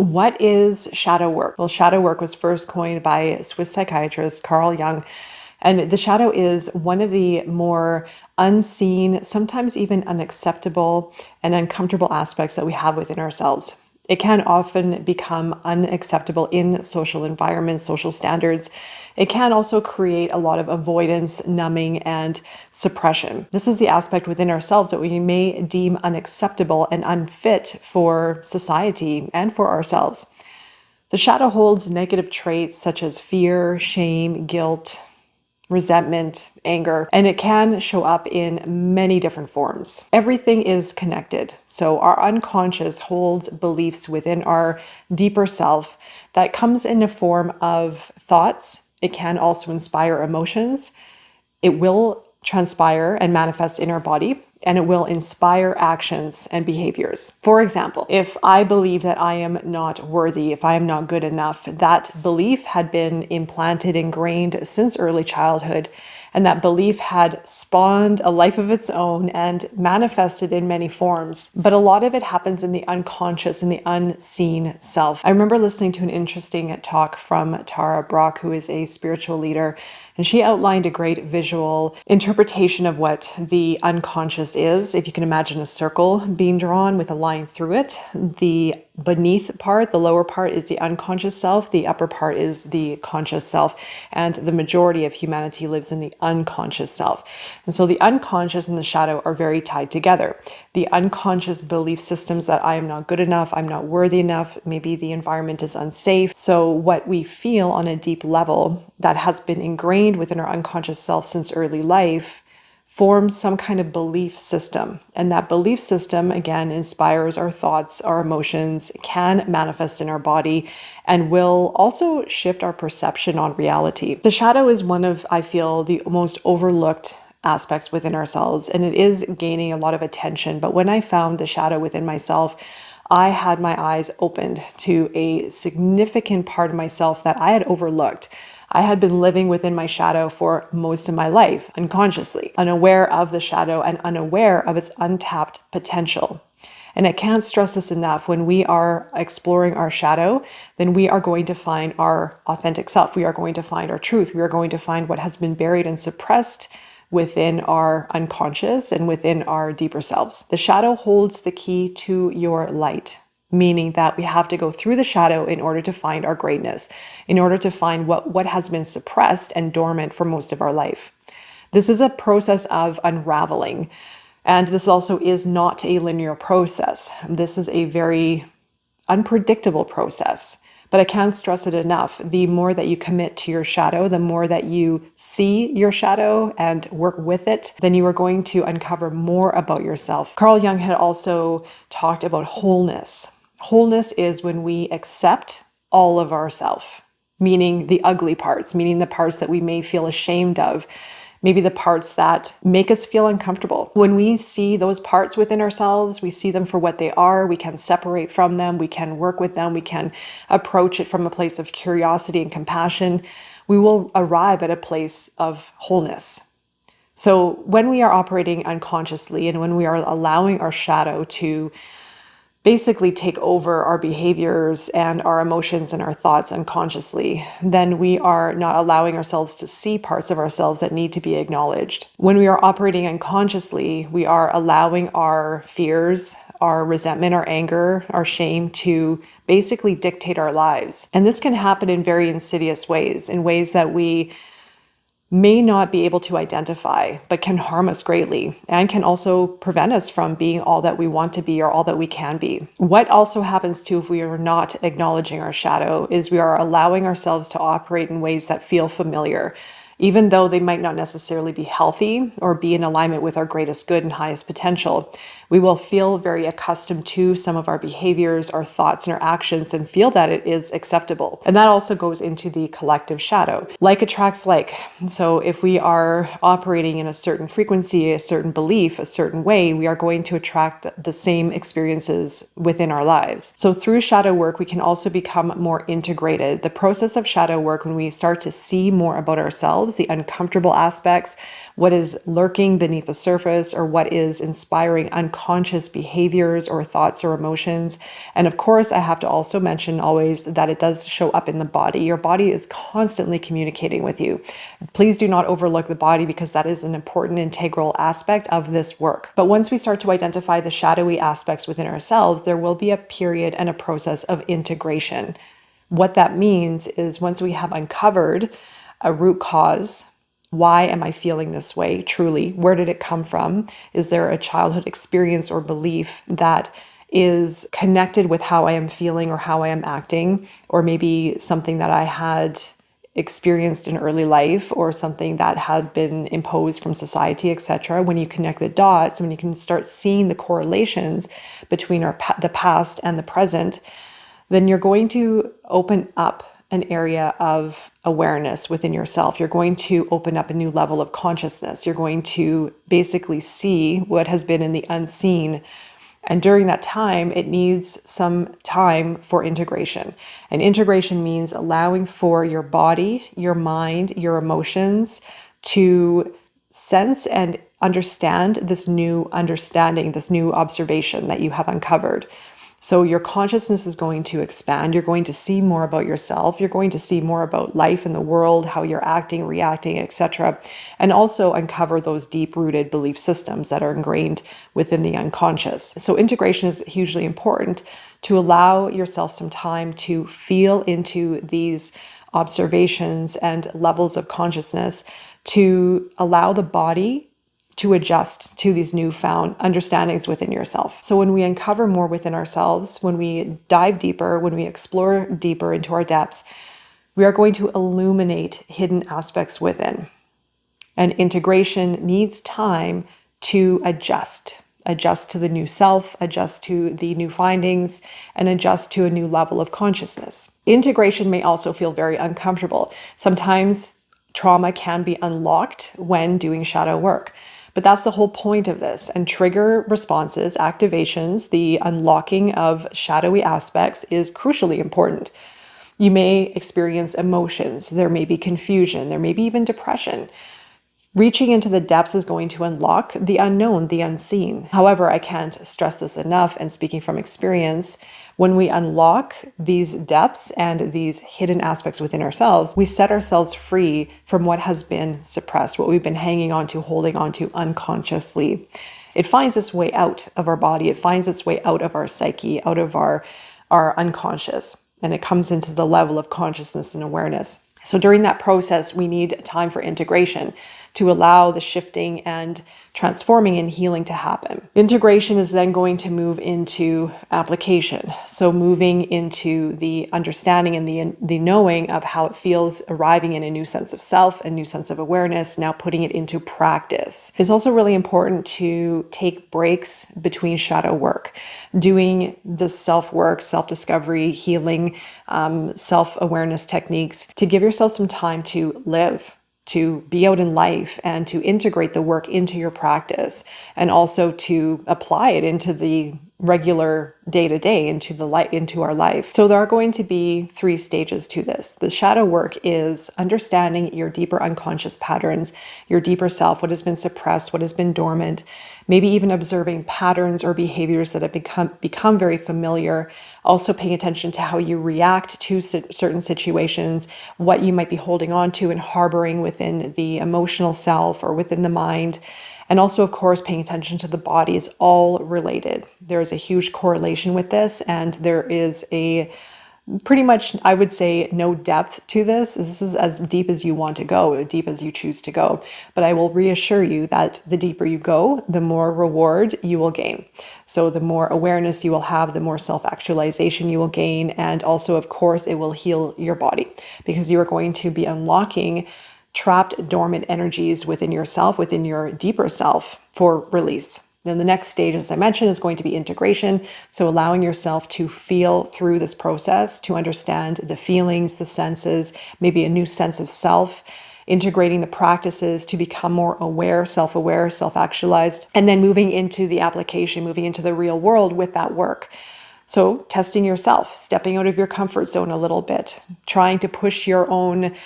What is shadow work? Well, shadow work was first coined by Swiss psychiatrist Carl Jung. And the shadow is one of the more unseen, sometimes even unacceptable and uncomfortable aspects that we have within ourselves. It can often become unacceptable in social environments, social standards. It can also create a lot of avoidance, numbing, and suppression. This is the aspect within ourselves that we may deem unacceptable and unfit for society and for ourselves. The shadow holds negative traits such as fear, shame, guilt, resentment, anger, and it can show up in many different forms. Everything is connected. So our unconscious holds beliefs within our deeper self that comes in the form of thoughts. It can also inspire emotions. It will transpire and manifest in our body, and it will inspire actions and behaviors. For example, if I believe that I am not worthy, if I am not good enough, that belief had been implanted, ingrained since early childhood, and that belief had spawned a life of its own and manifested in many forms. But a lot of it happens in the unconscious, in the unseen self. I remember listening to an interesting talk from Tara Brach, who is a spiritual leader, and she outlined a great visual interpretation of what the unconscious is. If you can imagine a circle being drawn with a line through it, the beneath part, the lower part, is the unconscious self, the upper part is the conscious self, and the majority of humanity lives in the unconscious self. And so the unconscious and the shadow are very tied together. The unconscious belief systems that I am not good enough, I'm not worthy enough, maybe the environment is unsafe. So what we feel on a deep level that has been ingrained within our unconscious self since early life forms some kind of belief system. And that belief system, again, inspires our thoughts, our emotions, can manifest in our body, and will also shift our perception on reality. The shadow is one of, I feel, the most overlooked aspects within ourselves, and it is gaining a lot of attention. But when I found the shadow within myself, I had my eyes opened to a significant part of myself that I had overlooked. I had been living within my shadow for most of my life, unconsciously, unaware of the shadow and unaware of its untapped potential. And I can't stress this enough. When we are exploring our shadow, then we are going to find our authentic self. We are going to find our truth. We are going to find what has been buried and suppressed within our unconscious and within our deeper selves. The shadow holds the key to your light, meaning that we have to go through the shadow in order to find our greatness, in order to find what has been suppressed and dormant for most of our life. This is a process of unraveling, and this also is not a linear process. This is a very unpredictable process. But I can't stress it enough. The more that you commit to your shadow, the more that you see your shadow and work with it, then you are going to uncover more about yourself. Carl Jung had also talked about wholeness. Wholeness is when we accept all of ourself, meaning the ugly parts, meaning the parts that we may feel ashamed of, maybe the parts that make us feel uncomfortable. When we see those parts within ourselves, we see them for what they are, we can separate from them, we can work with them, we can approach it from a place of curiosity and compassion. We will arrive at a place of wholeness. So when we are operating unconsciously and when we are allowing our shadow to basically take over our behaviors and our emotions and our thoughts unconsciously, then we are not allowing ourselves to see parts of ourselves that need to be acknowledged. When we are operating unconsciously, we are allowing our fears, our resentment, our anger, our shame to basically dictate our lives. And this can happen in very insidious ways, in ways that we may not be able to identify, but can harm us greatly and can also prevent us from being all that we want to be or all that we can be. What also happens too if we are not acknowledging our shadow is we are allowing ourselves to operate in ways that feel familiar, even though they might not necessarily be healthy or be in alignment with our greatest good and highest potential. We will feel very accustomed to some of our behaviors, our thoughts, and our actions and feel that it is acceptable. And that also goes into the collective shadow. Like attracts like. So if we are operating in a certain frequency, a certain belief, a certain way, we are going to attract the same experiences within our lives. So through shadow work, we can also become more integrated. The process of shadow work, when we start to see more about ourselves, the uncomfortable aspects, what is lurking beneath the surface, or what is inspiring unconscious unconscious behaviors or thoughts or emotions. And of course, I have to also mention always that it does show up in the body. Your body is constantly communicating with you. Please do not overlook the body, because that is an important integral aspect of this work. But once we start to identify the shadowy aspects within ourselves, there will be a period and a process of integration. What that means is once we have uncovered a root cause, why am I feeling this way truly? Where did it come from? Is there a childhood experience or belief that is connected with how I am feeling or how I am acting? Or maybe something that I had experienced in early life, or something that had been imposed from society, etc. When you connect the dots, when you can start seeing the correlations between the past and the present, then you're going to open up an area of awareness within yourself. You're going to open up a new level of consciousness. You're going to basically see what has been in the unseen. And during that time, it needs some time for integration. And integration means allowing for your body, your mind, your emotions to sense and understand this new understanding, this new observation that you have uncovered. So your consciousness is going to expand. You're going to see more about yourself. You're going to see more about life and the world, how you're acting, reacting, etc. And also uncover those deep-rooted belief systems that are ingrained within the unconscious. So integration is hugely important to allow yourself some time to feel into these observations and levels of consciousness, to allow the body to adjust to these newfound understandings within yourself. So when we uncover more within ourselves, when we dive deeper, when we explore deeper into our depths, we are going to illuminate hidden aspects within. And integration needs time to adjust to the new self, adjust to the new findings, and adjust to a new level of consciousness. Integration may also feel very uncomfortable. Sometimes trauma can be unlocked when doing shadow work. But that's the whole point of this. And trigger responses, activations, the unlocking of shadowy aspects is crucially important. You may experience emotions. There may be confusion. There may be even depression. Reaching into the depths is going to unlock the unknown, the unseen. However, I can't stress this enough, and speaking from experience, when we unlock these depths and these hidden aspects within ourselves, we set ourselves free from what has been suppressed, what we've been hanging on to, holding on to unconsciously. It finds its way out of our body. It finds its way out of our psyche, out of our unconscious, and it comes into the level of consciousness and awareness. So during that process, we need time for integration to allow the shifting and transforming and healing to happen. Integration is then going to move into application. So moving into the understanding and the knowing of how it feels, arriving in a new sense of self, a new sense of awareness, now putting it into practice. It's also really important to take breaks between shadow work, doing the self-work, self-discovery, healing, self-awareness techniques to give yourself some time to live, to be out in life, and to integrate the work into your practice, and also to apply it into the regular day-to-day, into our life. So there are going to be 3 stages to this. The shadow work is understanding your deeper unconscious patterns, your deeper self, what has been suppressed, what has been dormant, maybe even observing patterns or behaviors that have become very familiar. Also paying attention to how you react to certain situations, what you might be holding on to and harboring within the emotional self or within the mind. And also, of course, paying attention to the body is all related. There is a huge correlation with this, and there is a pretty much, I would say, no depth to this. This is as deep as you want to go, as deep as you choose to go. But I will reassure you that the deeper you go, the more reward you will gain. So the more awareness you will have, the more self-actualization you will gain. And also, of course, it will heal your body, because you are going to be unlocking trapped, dormant energies within yourself, within your deeper self, for release. Then the next stage, as I mentioned, is going to be integration. So allowing yourself to feel through this process, to understand the feelings, the senses, maybe a new sense of self, integrating the practices to become more aware, self-actualized, and then moving into the application, moving into the real world with that work. So testing yourself, stepping out of your comfort zone a little bit, trying to push your own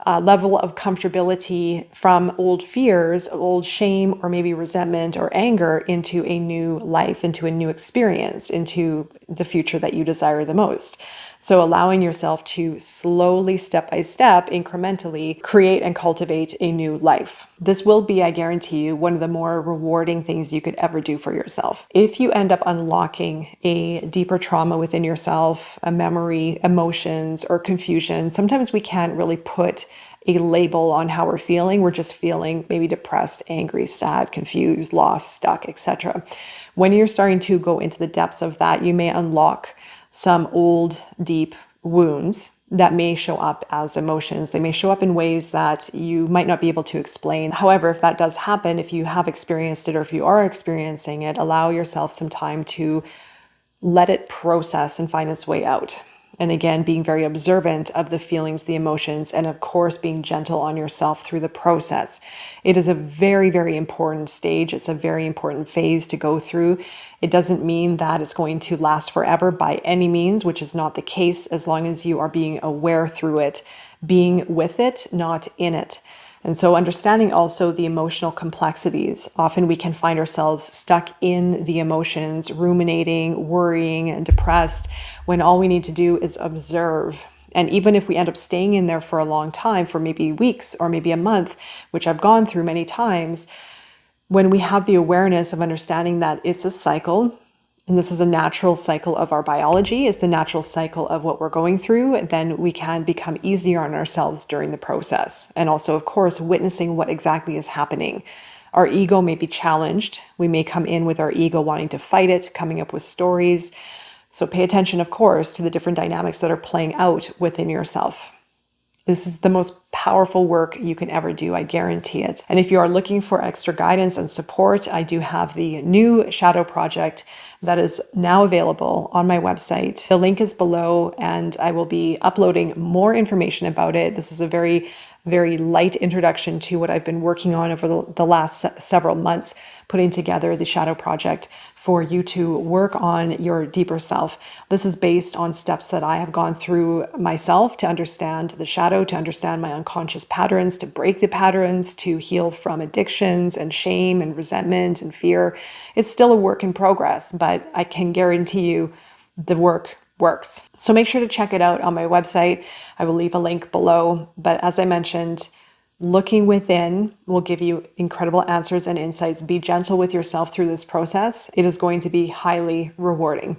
level of comfortability from old fears, old shame, or maybe resentment or anger into a new life, into a new experience, into the future that you desire the most. So allowing yourself to slowly, step by step, incrementally create and cultivate a new life. This will be, I guarantee you, one of the more rewarding things you could ever do for yourself. If you end up unlocking a deeper trauma within yourself, a memory, emotions, or confusion, sometimes we can't really put a label on how we're feeling. We're just feeling maybe depressed, angry, sad, confused, lost, stuck, etc. When you're starting to go into the depths of that, you may unlock some old, deep wounds that may show up as emotions. They may show up in ways that you might not be able to explain. However, if that does happen, if you have experienced it or if you are experiencing it, allow yourself some time to let it process and find its way out. And again, being very observant of the feelings, the emotions, and of course, being gentle on yourself through the process. It is a very, very important stage. It's a very important phase to go through. It doesn't mean that it's going to last forever by any means, which is not the case, as long as you are being aware through it, being with it, not in it. And so understanding also the emotional complexities. Often we can find ourselves stuck in the emotions, ruminating, worrying, and depressed, when all we need to do is observe. And even if we end up staying in there for a long time, for maybe weeks or maybe a month, which I've gone through many times, when we have the awareness of understanding that it's a cycle, and this is a natural cycle of our biology, is the natural cycle of what we're going through, then we can become easier on ourselves during the process. And also, of course, witnessing what exactly is happening. Our ego may be challenged. We may come in with our ego wanting to fight it, coming up with stories. So pay attention, of course, to the different dynamics that are playing out within yourself. This is the most powerful work you can ever do, I guarantee it. And if you are looking for extra guidance and support, I do have the new shadow project that is now available on my website. The link is below, and I will be uploading more information about it. This is a very, very light introduction to what I've been working on over the last several months, putting together the shadow project for you to work on your deeper self. This is based on steps that I have gone through myself to understand the shadow, to understand my unconscious patterns, to break the patterns, to heal from addictions and shame and resentment and fear. It's still a work in progress, but I can guarantee you the work works. So make sure to check it out on my website. I will leave a link below. But as I mentioned, looking within will give you incredible answers and insights. Be gentle with yourself through this process. It is going to be highly rewarding.